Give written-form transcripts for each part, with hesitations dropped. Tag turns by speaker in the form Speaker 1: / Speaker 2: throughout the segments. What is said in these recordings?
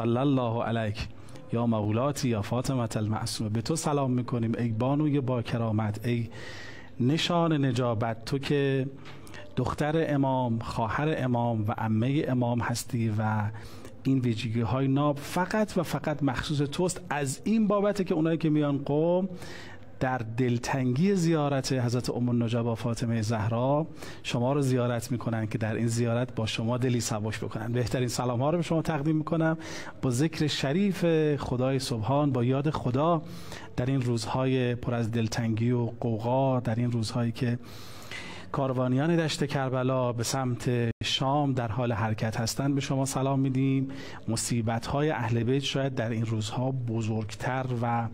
Speaker 1: صلی الله علیک یا مولاتی یا فاطمه المعصومه. به تو سلام میکنیم ای بانوی با کرامت، ای نشان نجابت، تو که دختر امام، خواهر امام و عمه امام هستی و این ویژگی های ناب فقط و فقط مخصوص توست. از این بابته که اونایی که میان قم در دلتنگی زیارت حضرت ام النجبا فاطمه زهرا شما رو زیارت میکنن که در این زیارت با شما دلی سباش بکنن. بهترین سلام ها رو به شما تقدیم میکنم با ذکر شریف خدای سبحان، با یاد خدا در این روزهای پر از دلتنگی و غوغا، در این روزهایی که کاروانیان دشت کربلا به سمت شام در حال حرکت هستند. به شما سلام میدیم. مصیبت‌های اهل بیت شاید در این روزها بزرگتر و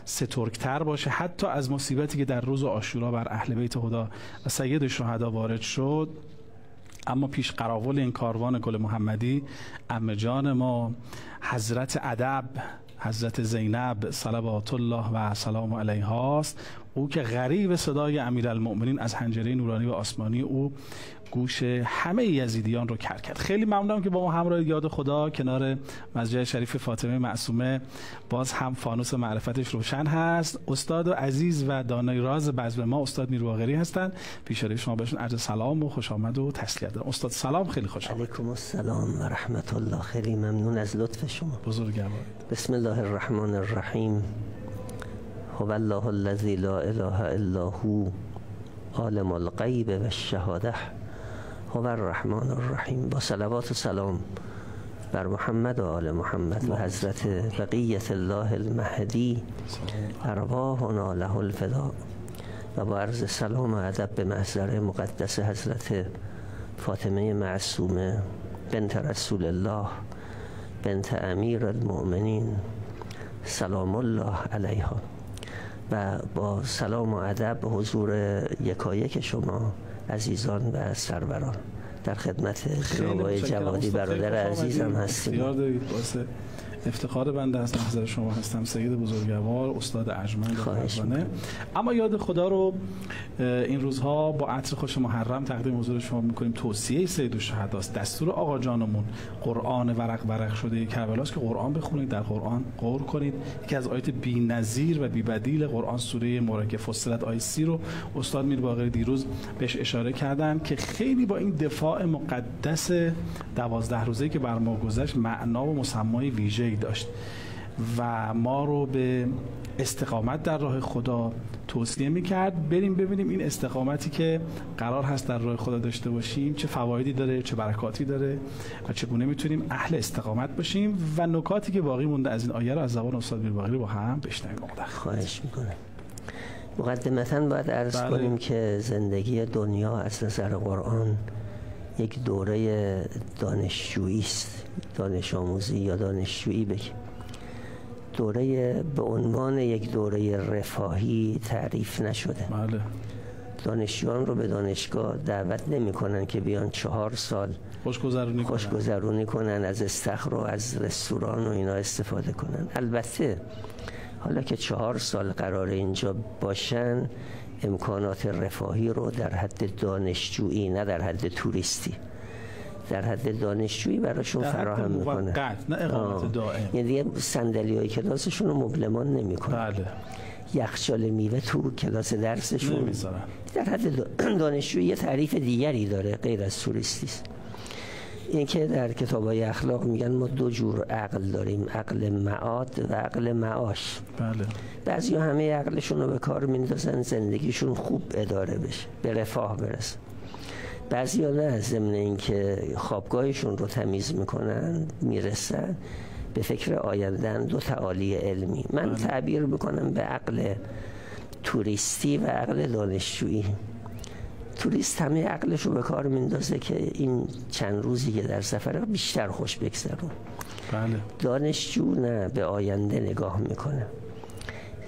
Speaker 1: سترگتر باشه حتی از مصیبتی که در روز عاشورا بر اهل بیت خدا و سید شهدا وارد شد. اما پیش قراول این کاروان گل محمدی عمه جان ما حضرت ادب، حضرت زینب صلوات الله و سلام علیها است. او که غریو صدای امیرالمؤمنین از حنجره نورانی و آسمانی او گوش همه یزیدیان رو کر کرد. خیلی ممنونم که با ما همراه یاد خدا کنار مسجد شریف فاطمه معصومه باز هم فانوس معرفتش روشن هست. استاد و عزیز و دانای راز بزم ما استاد میرباقری هستند. پیش روی شما بهشون عرض سلام و خوش آمد و تسلیت دارم. استاد سلام، خیلی خوش آمد.
Speaker 2: علیکم السلام و رحمت الله. خیلی ممنون از لطف شما.
Speaker 1: بزرگوار.
Speaker 2: بسم الله الرحمن الرحیم. هو الله الذی لا اله الا هو عالم الغیب و الشهاده هو الرحمن الرحیم. با صلوات و سلام بر محمد و آل محمد و حضرت بقیت الله المهدی ارواحنا له الفدا، و با عرض سلام و ادب به محضر مقدس حضرت فاطمه معصومه بنت رسول الله بنت امیر المؤمنین سلام الله علیها، و با سلام و ادب به حضور یکایک شما عزیزان و سروران در خدمت جناب جوادی برادر عزیزم هستیم.
Speaker 1: اختیار دارید. باعث افتخار بنده هستم حضرت شما هستم سید بزرگوار استاد ارجمند پروانه. اما یاد خدا رو این روزها با عطر خوش محرم تقدیم حضور شما میکنیم. توصیه سید الشهدا است، دستور آقا جانمون قرآن ورق ورق شده کربلا است که قرآن بخونید، در قرآن غور کنید. یکی از آیات بی‌نظیر و بی‌بدیل قرآن سوره مبارکه فصلت آیه 30 رو استاد میرباقری دیروز بهش اشاره کردن که خیلی با این دفاع مقدس 12 روزه‌ای که بر ما گذشت معنا و مسمای ویژه‌ای داشت و ما رو به استقامت در راه خدا توصیه میکرد. بریم ببینیم این استقامتی که قرار هست در راه خدا داشته باشیم چه فوایدی داره، چه برکاتی داره و چگونه میتونیم اهل استقامت باشیم و نکاتی که باقی مونده از این آیه رو از زبان استاد میرباقری با هم بشنویم.
Speaker 2: خواهش میکنم. مقدمتاً باید عرض کنیم که زندگی دنیا از نظر قرآن یک دوره دانشجویی است، دانش آموزی یا دانشجویی بگیم. دوره به عنوان یک دوره رفاهی تعریف نشده.
Speaker 1: بله.
Speaker 2: دانشجویان رو به دانشگاه دعوت نمی کنن که بیان 4 سال خوشگذرونی کنن، از استخر و از رستوران و اینا استفاده کنن. البته حالا که 4 سال قرار اینجا باشن امکانات رفاهی رو در حد دانشجویی نه در حد توریستی، در حد دانشجویی براشون فراهم میکنه،
Speaker 1: نه اقامت دائم.
Speaker 2: یعنی دیگه صندلی‌های کلاسشون رو مبلمان نمیکنه.
Speaker 1: بله.
Speaker 2: یخچال میوه تو کلاس درسشون
Speaker 1: نمیذارن.
Speaker 2: در حد دانشجویی یه تعریف دیگری داره غیر از توریستی است. این که در کتاب‌های اخلاق میگن ما 2 جور عقل داریم، عقل معاد و عقل معاش.
Speaker 1: بله.
Speaker 2: بعضی همه عقلشون رو به کار میندازن زندگیشون خوب اداره بشه، به رفاه برسه. بعضی ها نه، ضمن اینکه خوابگاهشون رو تمیز میکنن میرسن به فکر آیندن 2 تعالی علمی. من تعبیر میکنم به عقل توریستی و عقل دانشجویی. توریست همه عقلش رو به کار میندازه که این چند روزی که در سفره بیشتر خوش بگذرون.
Speaker 1: بله.
Speaker 2: دانشجو نه، به آینده نگاه میکنه.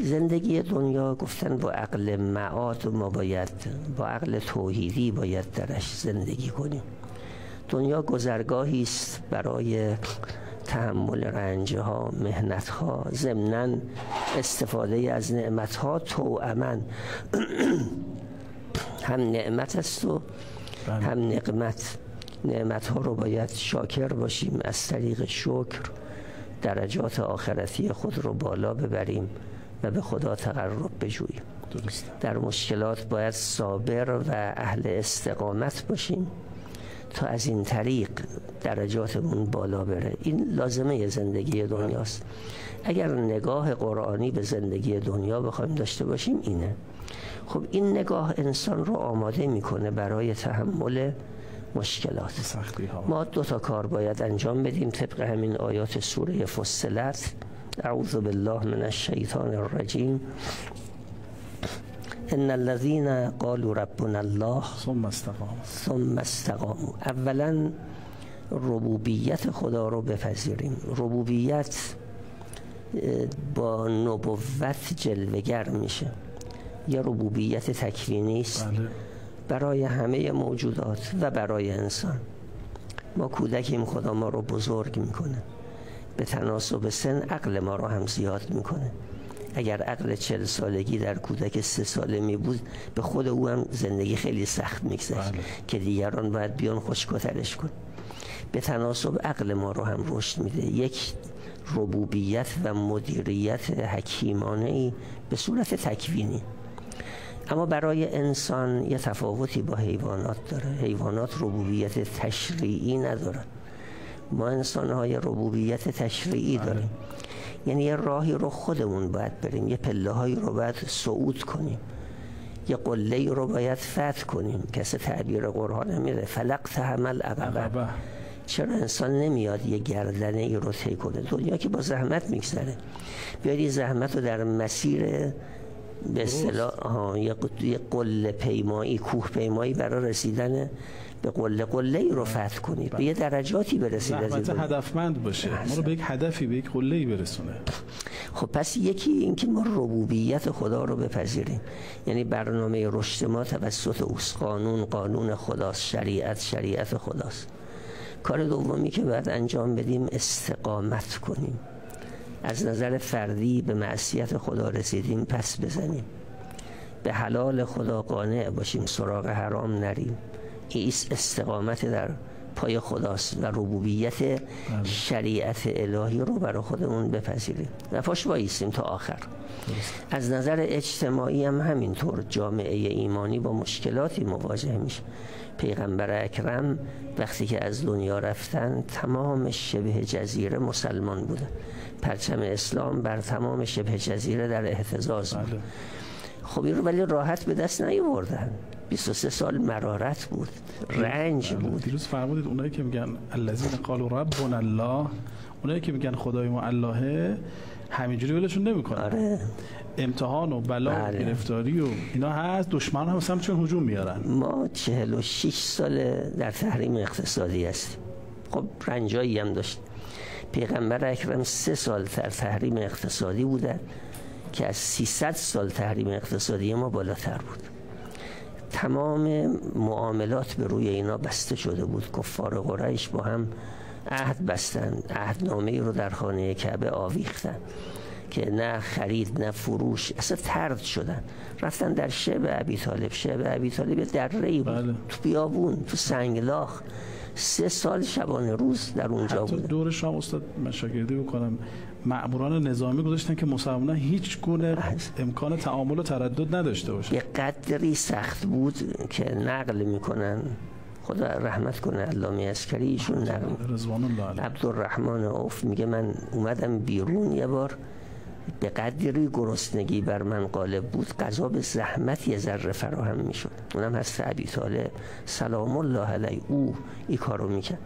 Speaker 2: زندگی دنیا گفتن با عقل معاد و ما باید با عقل توحیدی باید درش زندگی کنیم. دنیا گذرگاهی است برای تحمل رنجها، مهنتها، ضمناً استفاده از نعمتها توأماً. هم نعمت است و هم نقمت. نعمتها رو باید شاکر باشیم، از طریق شکر درجات آخرتی خود رو بالا ببریم و به خدا تقرب بجوییم.
Speaker 1: درسته.
Speaker 2: در مشکلات باید صابر و اهل استقامت باشیم تا از این طریق درجاتمون بالا بره. این لازمه زندگی دنیاست. اگر نگاه قرآنی به زندگی دنیا بخوایم داشته باشیم اینه. خب این نگاه انسان رو آماده میکنه برای تحمل مشکلات. ما 2 کار باید انجام بدیم طبق همین آیات سوره فصلت. اعوذ بالله من الشیطان الرجیم. ان الذين قالوا ربنا الله ثم استقاموا. اولا ربوبیت خدا رو بپذیریم. ربوبیت با نبوت جلوه‌گر میشه. یه ربوبیت تکوینی است برای همه موجودات و برای انسان. ما کودکیم، خدا ما رو بزرگ میکنه، به تناسب سن عقل ما رو هم زیاد میکنه. اگر عقل 40 سالگی در کودک 3 ساله می بود، به خود او هم زندگی خیلی سخت میگذشت که دیگران باید بیان خشک‌ترش کن. به تناسب عقل ما رو هم رشد میده. یک ربوبیت و مدیریت حکیمانه‌ای به صورت تکوینی. اما برای انسان یه تفاوتی با حیوانات داره. حیوانات ربوبیت تشریعی ندارن، ما انسان‌های ربوبیت تشریعی داریم. یعنی یه راهی رو خودمون باید بریم، یه پله‌هایی رو باید صعود کنیم، یه قله‌ای رو باید فتح کنیم. کسی تعبیر قرآن میره فلقتحم العقبة. چرا انسان نمیاد یه گردنه ای رو طی کنه؟ دنیا که با زحمت میگذره، بیاید این زحمت رو در مسیر به اصطلاح یه قله پیمایی، کوه پیمایی برای رسیدن به قله ای رو فتح کنید، به یه درجاتی برسید.
Speaker 1: زحمت هدفمند باشه، ما رو به یک هدفی، به یک قله ای برسونه.
Speaker 2: خب پس یکی این که ما ربوبیت خدا رو بپذیریم، یعنی برنامه رشد ما توسط اوست. قانون خداست، شریعت خداست. کار دومی که باید انجام بدیم استقامت کنیم. از نظر فردی به معصیت خدا رسیدیم پس بزنیم، به حلال خدا قانع باشیم، سراغ حرام نریم. این استقامت در پای خداست و ربوبیت شریعت الهی رو برای خودمون بپذیریم و پاش وایسیم تا آخر. از نظر اجتماعی هم همینطور. جامعه ایمانی با مشکلاتی مواجه میشه. پیغمبر اکرم وقتی که از دنیا رفتن تمام شبه جزیره مسلمان بوده. پرچم اسلام بر تمام شبه جزیره در اهتزاز بود. خب این رو ولی راحت به دست نیاوردن. 23 سال مرارت بود، رنج بود.
Speaker 1: دیروز فرمودید اونایی که میگن الذین قالوا ربنا الله، اونایی که میگن خدای ما اللهه، همینجوری ولشون نمیکنن.
Speaker 2: آره.
Speaker 1: امتحان و بلا و گرفتاری و اینا هست. دشمن هم مثلا چون هجوم میارن.
Speaker 2: ما 46 سال در تحریم اقتصادی هستیم. خب رنجایی هم داشت. پیغمبر اکرم 3 سال در تحریم اقتصادی بودن که از 300 سال تحریم اقتصادی ما بالاتر بود. تمام معاملات به روی اینا بسته شده بود. کفار قریش با هم عهد بستن، عهدنامه‌ای رو در خانه کعبه آویختن که نه خرید نه فروش، اصلا طرد شدن. رفتن در شعب ابی طالب. شعب ابی طالب دره‌ای بود، تو بیابون، تو سنگلاخ. 3 سال شبانه روز در اونجا بود.
Speaker 1: دور شام استاد مشاگردی بکنم، مأموران نظامی گذاشتن که مسلمانان هیچ گونه امکان تعامل و تردد نداشته باشن.
Speaker 2: یه قدری سخت بود که نقل میکنن، خدا رحمت کنه علامه عسکری، ایشون نقل،
Speaker 1: رضوان الله علیه،
Speaker 2: عبدالرحمن عوف میگه من اومدم بیرون یه بار، به قدری گرسنگی بر من غالب بود غذا به زحمت یه ذره فراهم میشد. اونم هست ابی طالب سلام الله علیه، او این کارو میکرد.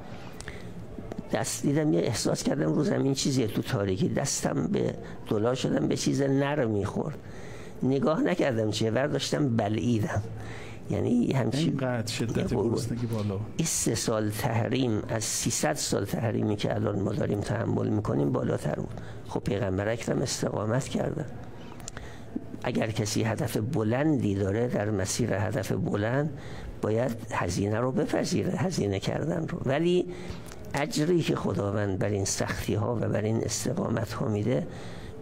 Speaker 2: دست دیدم، یه احساس کردم رو زمین چیزیه تو تاریکی، دستم به دلا شدم، به چیز نرم میخورد. نگاه نکردم چیه، برداشتم بلعیدم. یعنی همچین
Speaker 1: اینقدر شدت گرسنگی بالا.
Speaker 2: این 3 سال تحریم از 300 سال تحریمی که الان ما داریم تحمل میکنیم بالاتر بود. خب پیغمبر اکرم استقامت کردن. اگر کسی هدف بلندی داره در مسیر هدف بلند باید هزینه رو بپذیره، هزینه کردن رو. ولی اجری که خداوند بر این سختی ها و بر این استقامت ها میده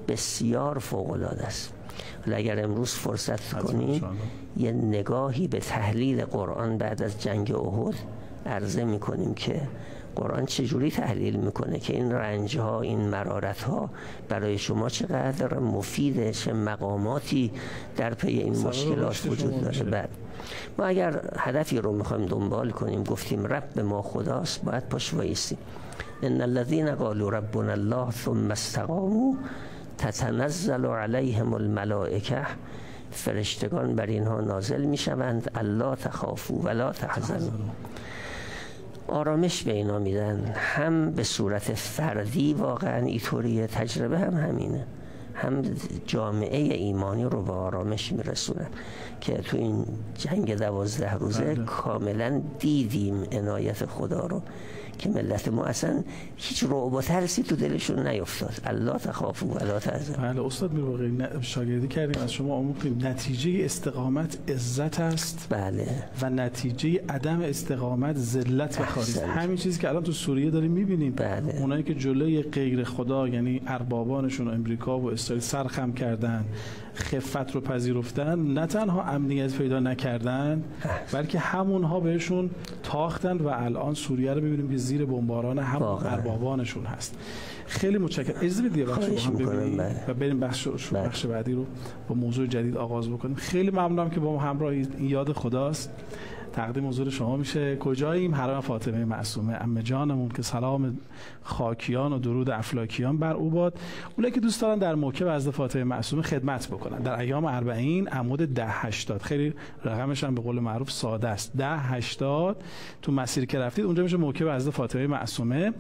Speaker 2: بسیار فوق العاده است. حالا اگر امروز فرصت کنیم یه نگاهی به تحلیل قرآن بعد از جنگ احد عرضه میکنیم که قرآن چجوری تحلیل میکنه که این رنج ها، این مرارت ها برای شما چقدر مفیده، چه مقاماتی در پی این مشکلات وجود داره. بعد ما اگر هدفی رو میخوایم دنبال کنیم، گفتیم رب ما خداست، باید پاش وایسیم. ان الذين قالوا ربنا الله ثم استقاموا تتنزل علیهم الملائکه، فرشتگان بر اینها نازل میشوند الا تخافوا ولا تحزنوا، آرامش به اینا میدن. هم به صورت فردی واقعا اینطوریه، تجربه هم همینه، هم جامعه ایمانی رو به آرامش میرسونن که تو این جنگ 12 روزه کاملا دیدیم عنایت خدا رو که ملت ما اصلا هیچ رعب و ترسی تو دلشون نیفتاد. الله تخافوا ولا تحزنوا.
Speaker 1: بله استاد میرواقی شاگردی کردیم از شما، آموختیم نتیجه استقامت عزت است.
Speaker 2: بله. و
Speaker 1: نتیجه عدم استقامت ذلت و خاری. همین چیزی که الان تو سوریه داریم میبینیم.
Speaker 2: بله.
Speaker 1: اونایی که جلوی غیر خدا یعنی اربابانشون امریکا و اسرائیل سرخم کردن، خفت رو پذیرفتن، نه تنها امنیت پیدا نکردن بلکه همونها بهشون تاختن و الان سوریه رو می‌بینیم که زیر بمباران همون اربابانشون هست. خیلی متشکرم. اجازه بدید بخش رو هم ببینیم و بریم بخش بعدی رو با موضوع جدید آغاز بکنیم. خیلی ممنونم که با ما همراه این یاد خداست. تقدیم حضور شما میشه. کجاییم؟ حرم فاطمه معصومه عمه جانمون که سلام خاکیان و درود افلاکیان بر او باد. اونایی که دوست دارن در موکب حضرت فاطمه معصومه خدمت بکنن در ایام 40 عمود 1080، خیلی رقمش هم به قول معروف ساده است، 1080 تو مسیر که رفتید اونجا میشه موکب حضرت فاطمه معصومه.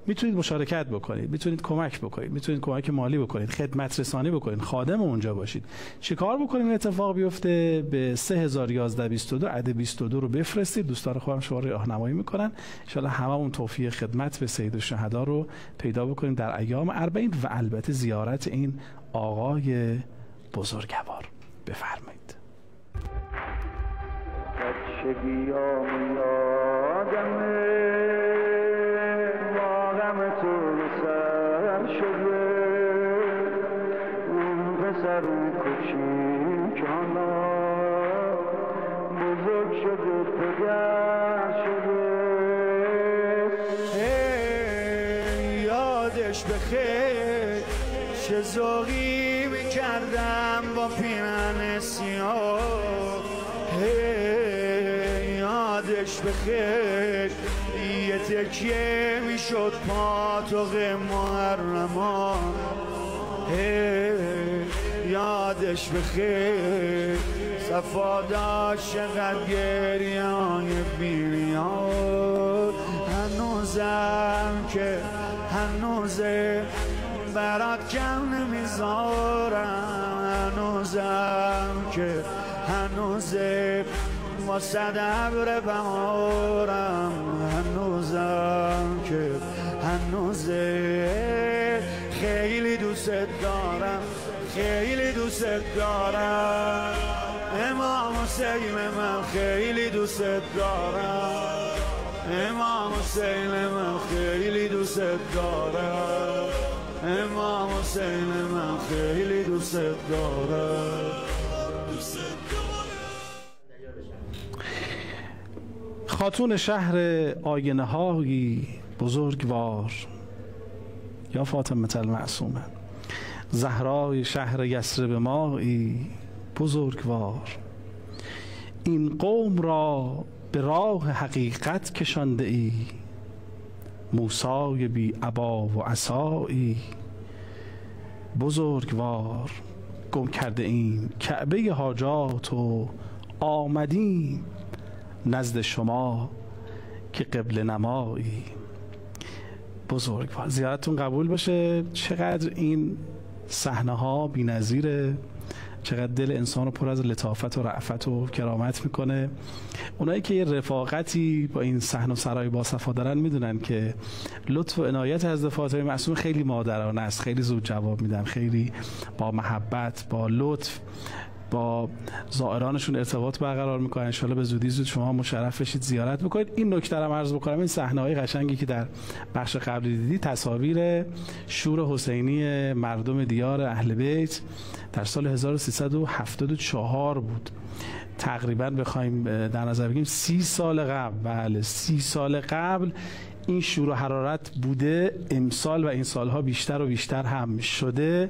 Speaker 1: میتونید مشارکت بکنید، میتونید کمک بکنید، میتونید کمک مالی بکنید، خدمت رسانی بکنید، خادم اونجا باشید. چیکار بکنیم این اتفاق بیفته؟ به 301122 عدد 22 رو بفرستید. دوستان خودم شما رو راهنمایی میکنن. ان شاء الله هممون توفیق خدمت به سید الشهدا رو پیدا بکنیم در ایام 40 و البته زیارت این آقای بزرگوار. بفرمایید.
Speaker 3: سر کوچیک حالا بزرگ شده پدر شده، یادش بخیر چه ذوقی میکردم با پیرن سیاه، یادش بخیر یه تکیه میشد پاتوق محرمان، یادش بخیر صفا داشت چقدر گریه های بیریان، هنوزم که هنوزه برات کم نمیذارم، هنوزم که هنوزه واسه ابر بهارم، هنوزم که هنوزه خیلی دوست دارم، خیلی دوست دارم امام حسین من، خیلی دوست دارم امام حسین من، خیلی دوست دارم امام حسین من، خیلی دوست دارم.
Speaker 1: خاتون شهر آینه هایی بزرگوار یا فاطمه المعصومه، زهرای شهر یثرب مایی بزرگوار، این قوم را به راه حقیقت کشانده ای، موسی بی ابا و عصایی بزرگوار، گم کرده ایم کعبه حاجات و آمدیم نزد شما که قبله نمایی بزرگوار. زیارتتون قبول باشه. چقدر این صحنه ها بی‌نظیره، چقدر دل انسان رو پر از لطافت و رأفت و کرامت میکنه. اونایی که یه رفاقتی با این صحن و سرای باصفا دارن میدونن که لطف و عنایت حضرت فاطمه معصومه خیلی مادرانه است، خیلی زود جواب میدن، خیلی با محبت، با لطف با زائرانشون ارتباط برقرار میکنن. ان شاءالله به زودی زود شما مشرف بشید زیارت بکنید. این نکته رو عرض بکنم، این صحنه‌های قشنگی که در بخش قبلی دیدی تصاویر شور حسینی مردم دیار اهل بیت در سال 1374 بود. تقریبا بخوایم در نظر بگیریم 30 سال قبل. بله 30 سال قبل این شور و حرارت بوده امسال و این سالها بیشتر و بیشتر هم شده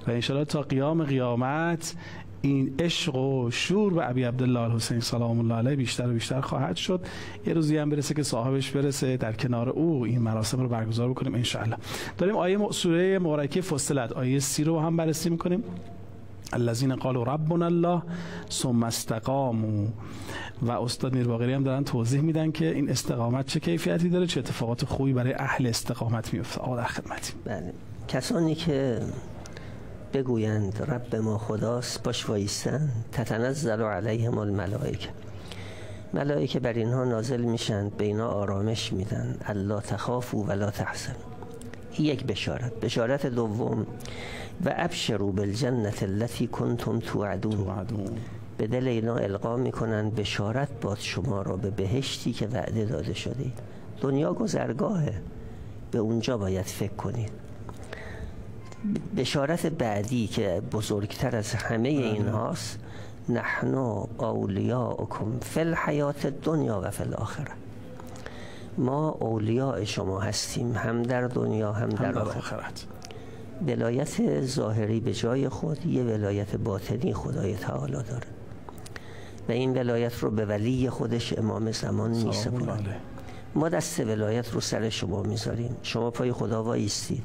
Speaker 1: و انشاءالله تا قیام قیامت این عشق و شور به ابی عبدالله الحسین سلام الله علیه بیشتر و بیشتر خواهد شد. یه روزی هم برسه که صاحبش برسه در کنار او این مراسم رو برگزار بکنیم انشاءالله. داریم آیه سوره مبارکه فصلت آیه 30 رو هم بررسی میکنیم. الذین قالوا ربنا الله ثم استقاموا و استاد میرباقری هم دارن توضیح میدن که این استقامت چه کیفیتی داره، چه اتفاقات خوبی برای اهل استقامت میفته. آقا در خدمتیم.
Speaker 2: بله، کسانی که بگویند رب ما خداست باش وایستن تتنزل علیهم الملائکه، ملائکه بر اینها نازل میشن، به اینا آرامش میدن، الا تخافوا ولا تحزنوا. یک بشارت. بشارت دوم و ابشروا بالجنة التي کنتم توعدون، به دل اینا القا میکنن بشارت باد شما را به بهشتی که وعده داده شده. دنیا گذرگاهه، به اونجا باید فکر کنید. بشارت بعدی که بزرگتر از همه این هاست، نحن اولیاءکم فی الحیات الدنیا و فی الاخره، ما اولیاء شما هستیم هم در دنیا هم در آخرت. ولایت ظاهری به جای خود، یه ولایت باطنی خدای تعالی داره و این ولایت رو به ولی خودش امام زمان میسپاره. ما دست ولایت رو سر شما میذاریم، شما پای خدا وایستید.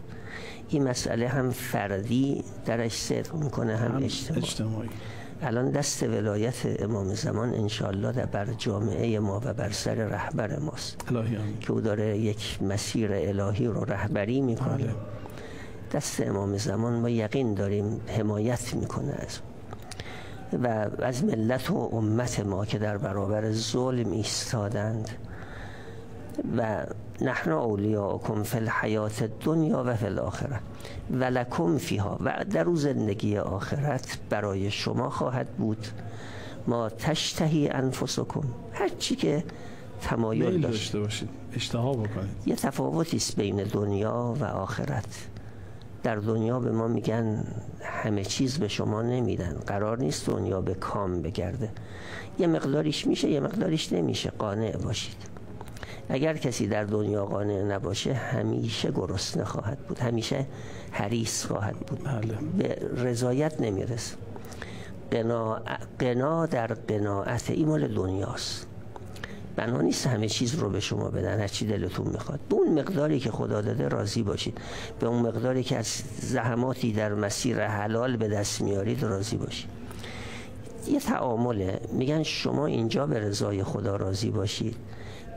Speaker 2: این مسئله هم فردی درش صدق میکنه هم اجتماعی. الان دست ولایت امام زمان انشاءالله بر جامعه ما و بر سر رهبر ماست که او داره یک مسیر الهی رو رهبری میکنه. دست امام زمان ما یقین داریم حمایت میکنه و از ملت و امت ما که در برابر ظلم ایستادند. و نحن اولیاءکم فی الحیات الدنیا و فی الاخره و لکم فیها، و در روز زندگی آخرت برای شما خواهد بود ما تشتهی انفسکم، هر چی که تمایل داشته
Speaker 1: باشید اشتها بکنید.
Speaker 2: یه تفاوتی است بین دنیا و آخرت. در دنیا به ما میگن همه چیز به شما نمیدن، قرار نیست دنیا به کام بگرده، یه مقداریش میشه یه مقداریش نمیشه، قانع باشید. اگر کسی در دنیا قانع نباشه همیشه گرسنه خواهد بود، همیشه حریص خواهد بود، به رضایت نمیرسه. قنا در قناعت، این مال دنیاست. بنا نیست همه چیز رو به شما بدن، هر چی دلتون میخواد. به اون مقداری که خدا داده راضی باشید، به اون مقداری که از زحماتی در مسیر حلال به دست میارید راضی باشید. یه تعامله، میگن شما اینجا به رضای خدا راضی باشید،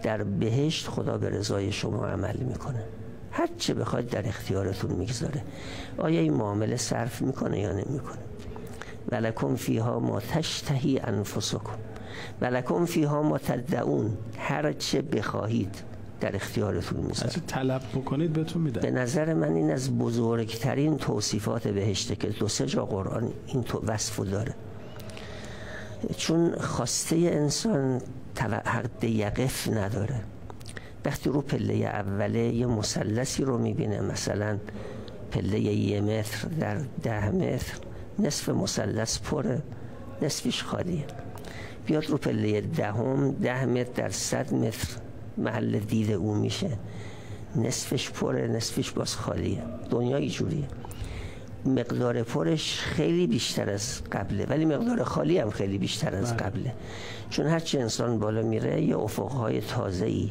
Speaker 2: در بهشت خدا به رضای شما عمل میکنه، هر چه بخواید در اختیارتون میگذاره. آیا این معامله صرف میکنه یا نمیکنه؟ ولکم فیها ما تشتهی انفسکم ولکم فیها ما تدعون، هر چه بخواهید در اختیارتون میذاره،
Speaker 1: هر چه طلب بکنید بهتون میده.
Speaker 2: به نظر من این از بزرگترین توصیفات بهشته که 2-3 جا قرآن این وصفو داره. چون خواسته انسان حد یقف نداره. وقتی رو پله اوله یه مثلثی رو میبینه، مثلا پله 1 متر در 10 متر، نصف مثلث پره نصفش خالیه. بیاد رو پله 10 متر در 100 متر محل دید او میشه، نصفش پره نصفش باز خالیه. دنیا اینجوریه، مقدار پرش خیلی بیشتر از قبله ولی مقدار خالی هم خیلی بیشتر از قبله. چون هرچی انسان بالا میره یه افقهای تازه‌ای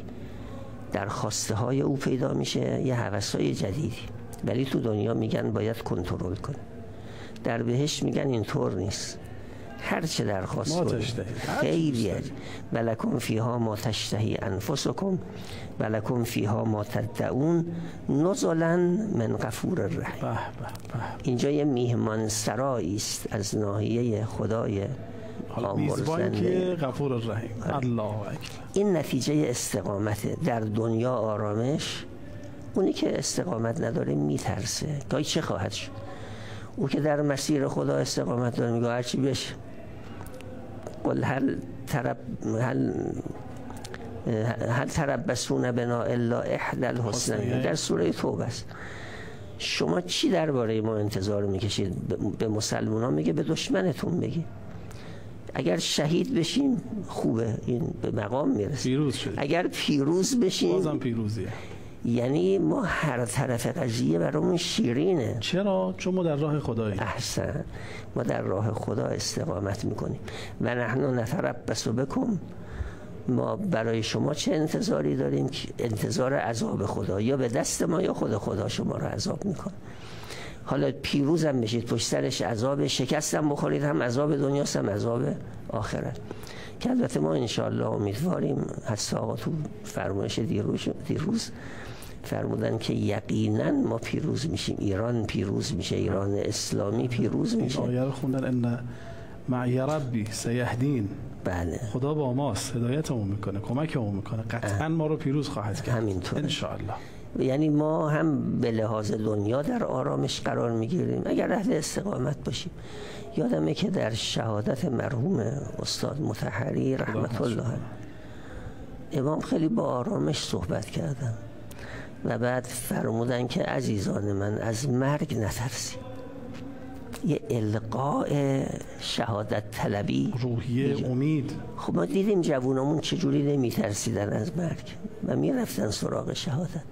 Speaker 2: در خواسته های او پیدا میشه، یه هوس‌های جدیدی. ولی تو دنیا میگن باید کنترل کنه، در بهشت میگن اینطور نیست، هر چه درخواست کنید خیلیه. ولکم فیها ما تشتهی انفسکم ولکم فیها ما تدعون نزلا من غفور رحیم. اینجا یه میهمان سرایی است از ناحیه خدای
Speaker 1: آمرزنده غفور الرحیم. الله اکبر.
Speaker 2: این نتیجه استقامت. در دنیا آرامش، اونی که استقامت نداره میترسه گاهی چه خواهد شد. او که در مسیر خدا استقامت داره میگه هرچی بشه. قل هل تربصون بنا الا احدى الحسنین، در سوره توبه است. شما چی درباره ما انتظار میکشید؟ به مسلمانان میگه به دشمنتون بگی. اگر شهید بشیم خوبه، این به مقام میرسه.
Speaker 1: پیروز شد.
Speaker 2: اگر پیروز بشیم
Speaker 1: بازم پیروزیه.
Speaker 2: یعنی ما هر طرف قضیه برامون شیرینه.
Speaker 1: چرا؟ چون ما در راه خداییم.
Speaker 2: احسن، ما در راه خدا استقامت میکنیم. و نحن نتربص بکم، ما برای شما چه انتظاری داریم؟ که انتظار عذاب خدا، یا به دست ما یا خدا شما رو عذاب میکنه. حالا پیروزم بشید، پشت سرش عذاب، شکستم بخورید، هم عذاب دنیاست هم عذاب آخرت. که البته ما انشاءالله امیدواریم. حتی آقا تو فرمایش دیروز فرمودن که یقینا ما پیروز میشیم، ایران پیروز میشه، ایران اسلامی پیروز میشه.
Speaker 1: آیه رو خوندن ان معی ربی سیهدین.
Speaker 2: بله،
Speaker 1: خدا با ماست، هدایتمون میکنه، کمکمون میکنه، قطعا ما رو پیروز خواهد کرد.
Speaker 2: همینطور
Speaker 1: انشاءالله.
Speaker 2: یعنی ما هم به لحاظ دنیا در آرامش قرار میگیریم اگر اهل استقامت باشیم. یادمه که در شهادت مرحوم استاد مطهری رحمت الله علیه امام خیلی با آرامش صحبت کردن و بعد فرمودن که عزیزان من از مرگ نترسید. یه القاء شهادت طلبی،
Speaker 1: روحیه امید.
Speaker 2: خب ما دیدیم جوانمون چجوری نمیترسیدن از مرگ و میرفتن سراغ شهادت.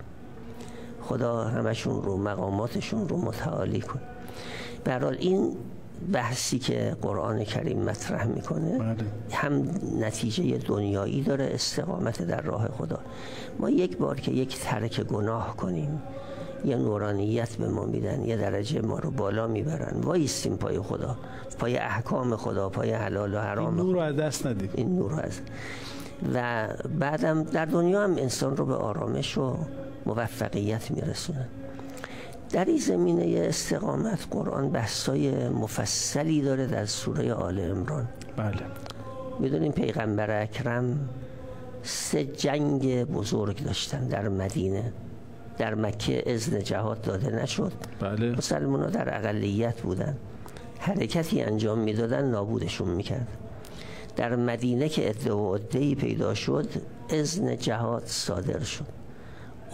Speaker 2: خدا همشون رو، مقاماتشون رو متعالی کن. به هر حال این بحثی که قرآن کریم مطرح میکنه هم نتیجه دنیایی داره، استقامت در راه خدا. ما یک بار که یک ترک گناه کنیم یه نورانیت به ما میدن، یه درجه ما رو بالا میبرن، وایستیم پای خدا، پای احکام خدا، پای حلال و حرام.
Speaker 1: این نور رو از دست ندید.
Speaker 2: این نور رو از و بعدم در دنیا هم انسان رو به آرامش و موفقیت میرسونه. در این زمینه استقامت قرآن بحثای مفصلی داره در سوره آل عمران.
Speaker 1: بله. میدونیم
Speaker 2: پیغمبر اکرم 3 جنگ بزرگ داشتن در مدینه. در مکه اذن جهاد داده نشد.
Speaker 1: بله.
Speaker 2: مسلمان ها در اقلیت بودن، حرکتی انجام میدادن نابودشون میکرد. در مدینه که عده و عده‌ای پیدا شد اذن جهاد صادر شد.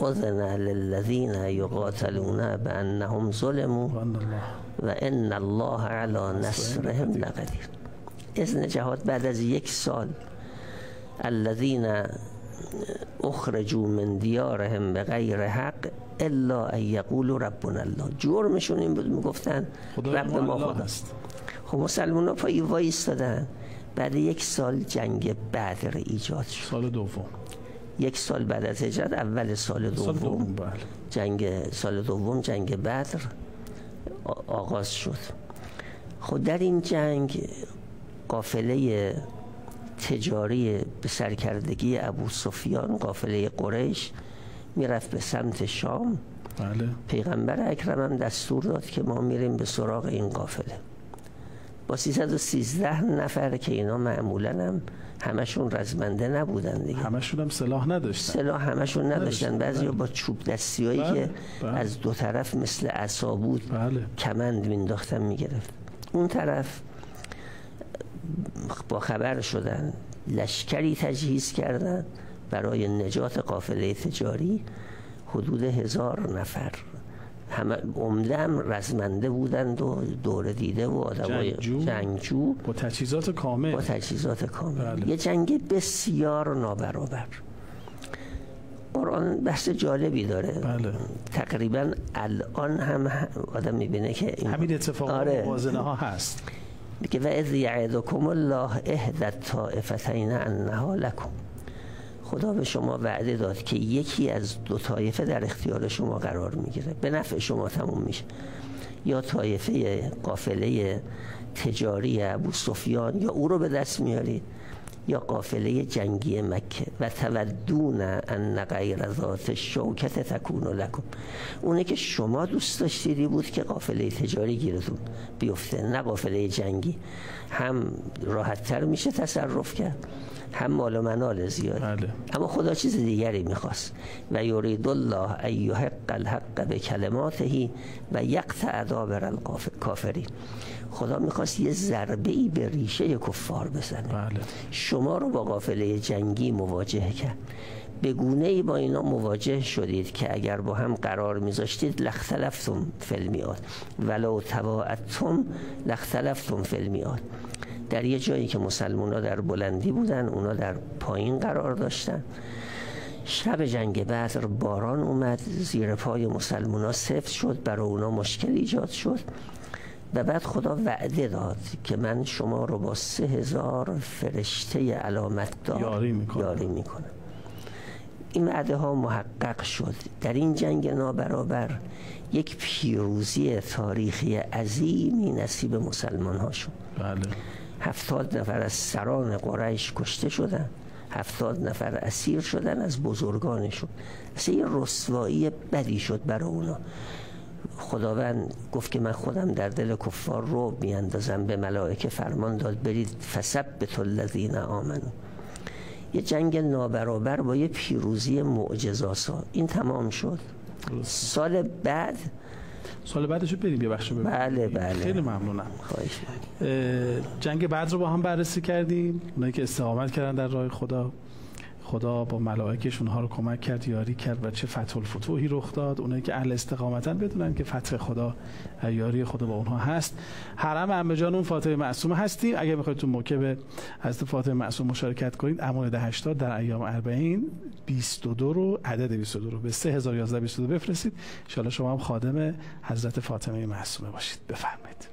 Speaker 2: اذن للذین یقاتلون بانهم ظلموا و ان الله علی نصرهم لقدیر. اذن جهاد بعد از 1 سال. الذین اخرجوا من دیارهم بغیر حق الا ان یقولوا ربنا الله. جرمشون این بود میگفتن رب ما خداست. خب مسلمان ها پای وایستادن. بعد 1 سال جنگ بدر ایجاد شد.
Speaker 1: سال دوم.
Speaker 2: 1 سال بعد از هجرت، اول سال دوم سال دوم جنگ بدر آغاز شد. خود در این جنگ قافله تجاری به سرکردگی ابو سفیان، قافله قریش، میرفت به سمت شام.
Speaker 1: بله.
Speaker 2: پیغمبر اکرم هم دستور داد که ما میریم به سراغ این قافله با 313 نفر که اینا معمولا هم همشون رزمنده نبودن دیگه.
Speaker 1: همشون هم سلاح نداشتن.
Speaker 2: سلاح همشون نداشتن. بعضی با چوب دستیایی که از 2 طرف مثل عصا بود کمند مینداختن میگرفت. اون طرف با خبر شدن، لشکری تجهیز کردن برای نجات قافله تجاری. حدود 1000 نفر، همه عمده هم رزمنده بودند و دوره دیده و آدمای جنگجو
Speaker 1: با تجهیزات کامل.
Speaker 2: بله. یه جنگ بسیار نابرابر. قرآن بحث جالبی داره.
Speaker 1: بله.
Speaker 2: تقریبا الان هم آدم میبینه که
Speaker 1: همین اتفاقات موازنه ها هست.
Speaker 2: میگه و اذ یعدکم الله احدى الطائفتین انها لکم. خدا به شما وعده داد که یکی از 2 طایفه در اختیار شما قرار میگیره، به نفع شما تموم میشه. یا طایفه قافله تجاری ابو سفیان، یا او رو به دست میارید، یا قافله جنگی مکه. و تودون ان غیر ذات الشوکة تکون لکم. اونه که شما دوست داشتیدی بود که قافله تجاری گیرتون بیفته، نه قافله جنگی. هم راحت تر میشه تصرف کرد، هم مال و منال زیاد.
Speaker 1: بله.
Speaker 2: اما خدا چیز دیگری میخواست. و یرید الله ان یحق الحق بکلماته و یقطع دابر الکافرین. خدا میخواست یه ضربه‌ای به ریشه کفار بزنه.
Speaker 1: بله.
Speaker 2: شما رو با قافله جنگی مواجه کرد. به گونه‌ای با اینا مواجه شدید که اگر با هم قرار میذاشتید لاختلفتم فی المیعاد ولو تواعدتم لاختلفتم فی المیعاد. در یه جایی که مسلمان‌ها در بلندی بودن، اونا در پایین قرار داشتن. شب جنگ بدر باران اومد، زیر پای مسلمان‌ها سفت شد، برای اونا مشکل ایجاد شد و بعد خدا وعده داد که من شما رو با 3000 فرشته علامتدار یاری میکنم. این وعده ها محقق شد. در این جنگ نابرابر یک پیروزی تاریخی عظیمی نصیب مسلمان ها شد.
Speaker 1: بله.
Speaker 2: 70 نفر از سران قریش کشته شدن، 70 نفر اسیر شدن از بزرگانشون. اصلا یه رسوایی بدی شد برای اونا. خداوند گفت که من خودم در دل کفار رعب میاندازم، به ملائکه فرمان داد برید فثبتوا الذین آمنوا. یه جنگ نابرابر با یه پیروزی معجزه‌آسا. این تمام شد. سال بعدشو بریم یه بخشو ببینیم. بله.
Speaker 1: خیلی ممنونم.
Speaker 2: خواهش
Speaker 1: جنگ بدر رو با هم بررسی کردیم. اونایی که استقامت کردن در راه خدا با ملائکش اونها رو کمک کرد، یاری کرد و چه فتح الفتوحی رخ داد. اونایی که اهل استقامتن بدونن که فتح خدا، یاری خدا با اونها هست. حرم عمه جان اون فاطمه معصومه هستیم. اگه میخواید تو موکب حضرت فاطمه معصومه مشارکت کنید، امانت 80 در ایام 40 22 رو عدد 22 رو به 3011 بفرستید. ان شاء الله شما هم خادم حضرت فاطمه معصومه باشید. بفرمایید.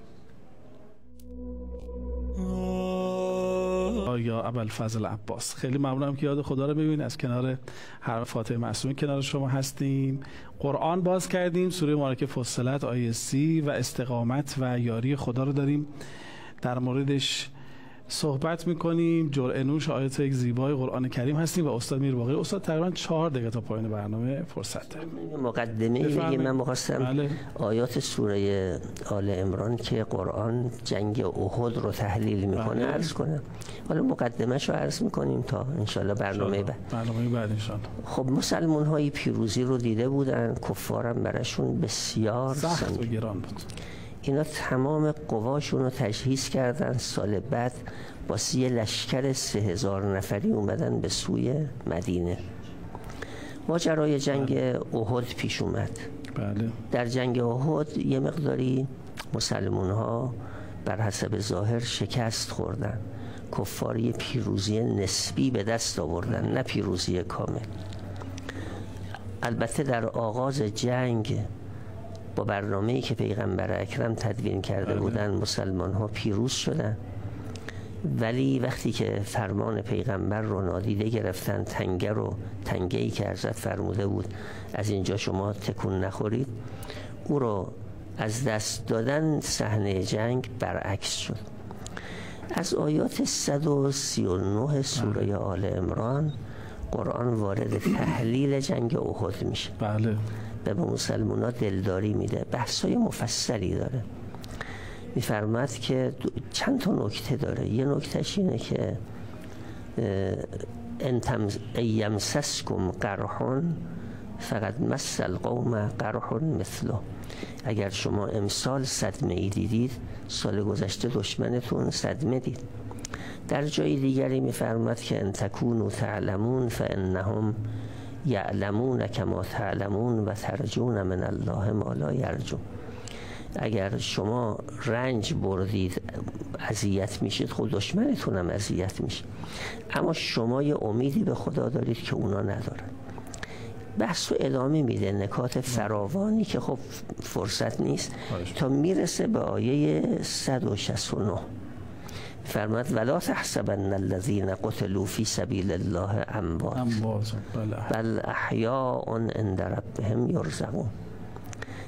Speaker 1: یا ابوالفضل عباس، خیلی ممنونم که یاد خدا رو ببینید. از کنار حرم فاطمه معصومه کنار شما هستیم. قرآن باز کردیم، سوره مبارکه فصلت آیه 30 و استقامت و یاری خدا رو داریم در موردش صحبت میکنیم. جرعه نوش آیات یک زیبای قرآن کریم هستیم و استاد میرباقی. استاد تقریبا 4 دقیقه تا پایان برنامه فرصت داریم.
Speaker 2: مقدمه میگه من می‌خواستم آیات سوره آل عمران که قرآن جنگ احد رو تحلیل میکنه عرض کنم. حالا مقدمه‌اش رو عرض میکنیم تا انشالله برنامه
Speaker 1: بعد انشالله.
Speaker 2: خب مسلمان های پیروزی رو دیده بودن، کفارم براشون بسیار
Speaker 1: سخت و گران بود.
Speaker 2: اینا تمام قواشون رو تجهیز کردن. سال بعد با یه لشکر 3000 نفری اومدن به سوی مدینه. ماجرای جنگ احد پیش اومد.
Speaker 1: بله.
Speaker 2: در جنگ احد یه مقداری مسلمان ها بر حسب ظاهر شکست خوردن. کفاری پیروزی نسبی به دست آوردن، نه پیروزی کامل. البته در آغاز جنگ با برنامه‌ای که پیغمبر اکرم تدوین کرده بودن مسلمان ها پیروز شدن، ولی وقتی که فرمان پیغمبر رو نادیده گرفتن، تنگه‌ای که حضرت فرموده بود از اینجا شما تکون نخورید، او رو از دست دادن، صحنه جنگ برعکس شد. از آیات 139 سوره آل عمران قرآن وارد تحلیل جنگ احد میشه.
Speaker 1: بله.
Speaker 2: و به مسلمان ها دلداری میده. بحثای مفصلی داره. میفرماد که چند تا نکته داره. یه نکتهش اینه که یمسسکم قرحون فقط مس القوم قرحون مثله. اگر شما امسال صدمه ای دیدید، سال گذشته دشمنتون صدمه دید. در جای دیگری میفرماد که ان تکونوا تعلمون فانهم یعلمون کما تعلمون و ترجون من الله ما لا یرجون. اگر شما رنج بردید، اذیت میشید، خود دشمنتون هم اذیت میشه، اما شما یه امیدی به خدا دارید که اونا ندارن. بحث رو ادامه میده، نکات فراوانی که خب فرصت نیست تا میرسه به آیه 169. فرمود ولا تحسبن الذين قتلوا في سبيل الله اموات بل احیاء عند ربهم یرزقون.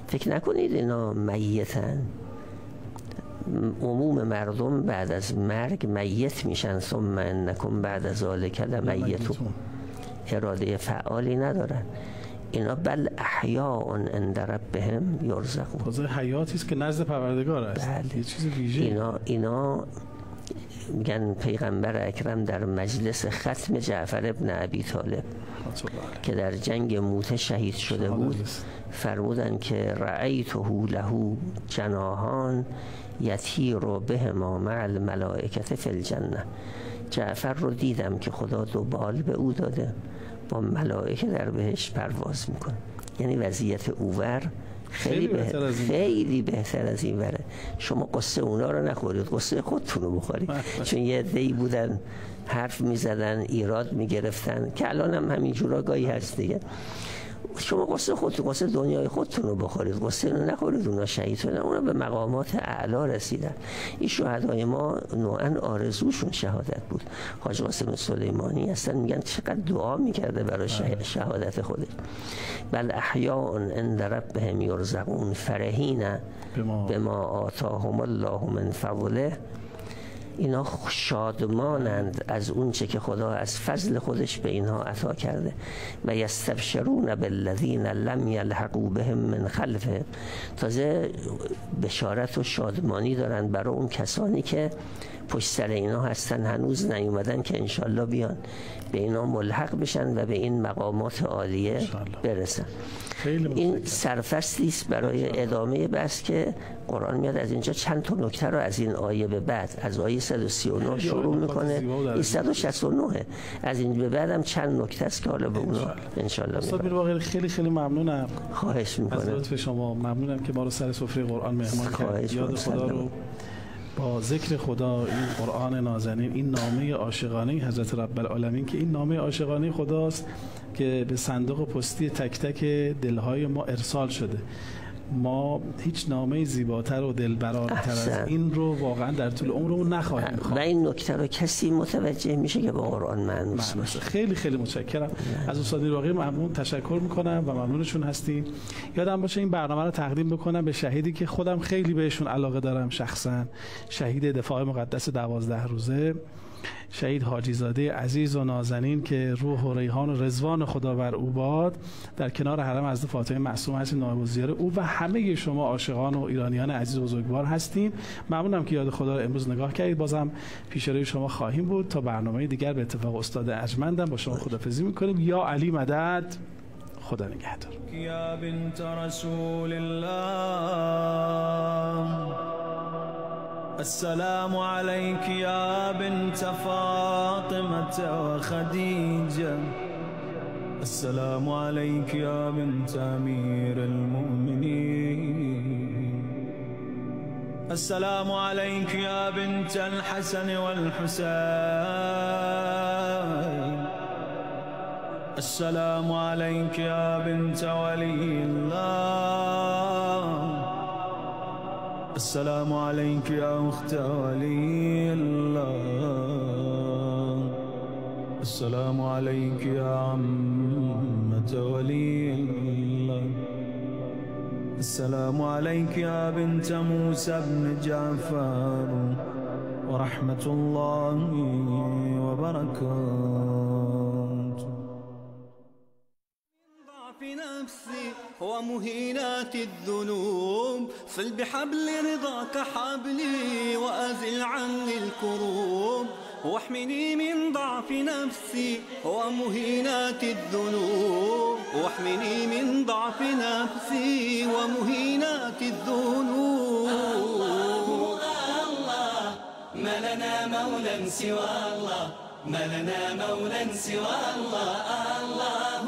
Speaker 2: فکر نکنید اینا میتن. عموم مردم بعد از مرگ میت میشن. ثم انکم بعد ذلک لمیتون. اراده فعالی ندارن اینا. بل احیاء عند ربهم یرزقون.
Speaker 1: تازه حیاتی است که نزد پروردگار است.
Speaker 2: بله.
Speaker 1: یه چیز ویژه.
Speaker 2: اینا میگن پیغمبر اکرم در مجلس ختم جعفر ابن ابی طالب که در جنگ موته شهید شده بود فرمودن که رأیته له جناحان یطیر بهما مع الملائکه فی الجنه. جعفر رو دیدم که خدا 2 بال به او داده، با ملائکه در بهشت پرواز میکنه. یعنی وضعیت اوور خیلی بهتر از این وره. شما قصه اونا رو نخورید، قصه خودتون رو بخورید. چون یه عده‌ای بودن حرف میزدن، ایراد میگرفتن، که الان هم همینجورا گاهی هست دیگه. شما قصه خودتون، قصه دنیای خودتون رو بخورید، قصه رو نخورید. اونا شهید شدن، اونا به مقامات اعلا رسیدن. این شهدای ما نوعا آرزوشون شهادت بود. حاج قاسم سلیمانی هستن میگن چقدر دعا میکرده برای شهادت خودش. بل احیاء عند ربهم یرزقون فرحین بما آتاهم الله من فضله. اینا شادمانند از اون چه که خدا از فضل خودش به اینها عطا کرده. و یستبشرون بالذین لم یلحقوا بهم من خلفهم. تازه بشارت و شادمانی دارن برای اون کسانی که پشت سر اینا هستن، هنوز نیومدن، که انشالله بیان به اینا ملحق بشن و به این مقامات عالیه برسن. این سرفصلی است برای ادامه بحث که قرآن میاد از اینجا چند تا نکته رو از این آیه به بعد، از آیه 139 شروع میکنه، این 169 از این به بعد هم چند نکته است که حالا به اونا انشالله
Speaker 1: استاد میرواقی خیلی خیلی ممنونم.
Speaker 2: خواهش میکنم
Speaker 1: از لطف شما. ممنونم که ما رو سر سفره قرآن مهمان کردید. یاد خدا رو با ذکر خدا، این قرآن نازنین، این نامه عاشقانه حضرت رب العالمین که این نامه عاشقانه خداست که به صندوق پستی تک تک دلهای ما ارسال شده. ما هیچ نامه زیباتر و دلبرانه‌تر از این رو واقعا در طول عمرمون نخواهیم خواست.
Speaker 2: و این نکته رو کسی متوجه میشه که با قرآن مانوس باشه.
Speaker 1: خیلی خیلی متشکرم از استاد میرواقی. ممنون، تشکر میکنم و ممنونشون هستیم. یادم باشه این برنامه رو تقدیم بکنم به شهیدی که خودم خیلی بهشون علاقه دارم شخصا، شهید دفاع مقدس 12 روزه، شهید حاجی زاده عزیز و نازنین که روح و ریحان و رضوان خدا بر او باد، در کنار حرم حضرت فاطمه معصومه هستیم، نایب الزیاره او و همه شما عاشقان و ایرانیان عزیز و بزرگوار هستیم. ممنونم که یاد خدا رو امروز نگاه کردید. بازم پیش روی شما خواهیم بود تا برنامه دیگر. به اتفاق استاد ارجمندم با شما خداحافظی میکنیم. یا علی مدد. خدا نگهدار.
Speaker 3: یا بنت رسول الله السلام عليك يا بنت فاطمة وخديجة. السلام عليك يا بنت أمير المؤمنين. السلام عليك يا بنت الحسن والحسين. السلام عليك يا بنت ولي الله. السلام عليك يا أخت ولي الله. السلام عليك يا عمة ولي الله. السلام عليك يا بنت موسى بن جعفر ورحمة الله وبركاته. نفسي ومهينات الذنوب صل بحبل رضاك حبلي وأزل عني الكروب واحمني من ضعف نفسي ومهينات الذنوب واحمني من ضعف نفسي ومهينات الذنوب. الله ما لنا مولا سوى الله، ما لنا مولا سوى الله. الله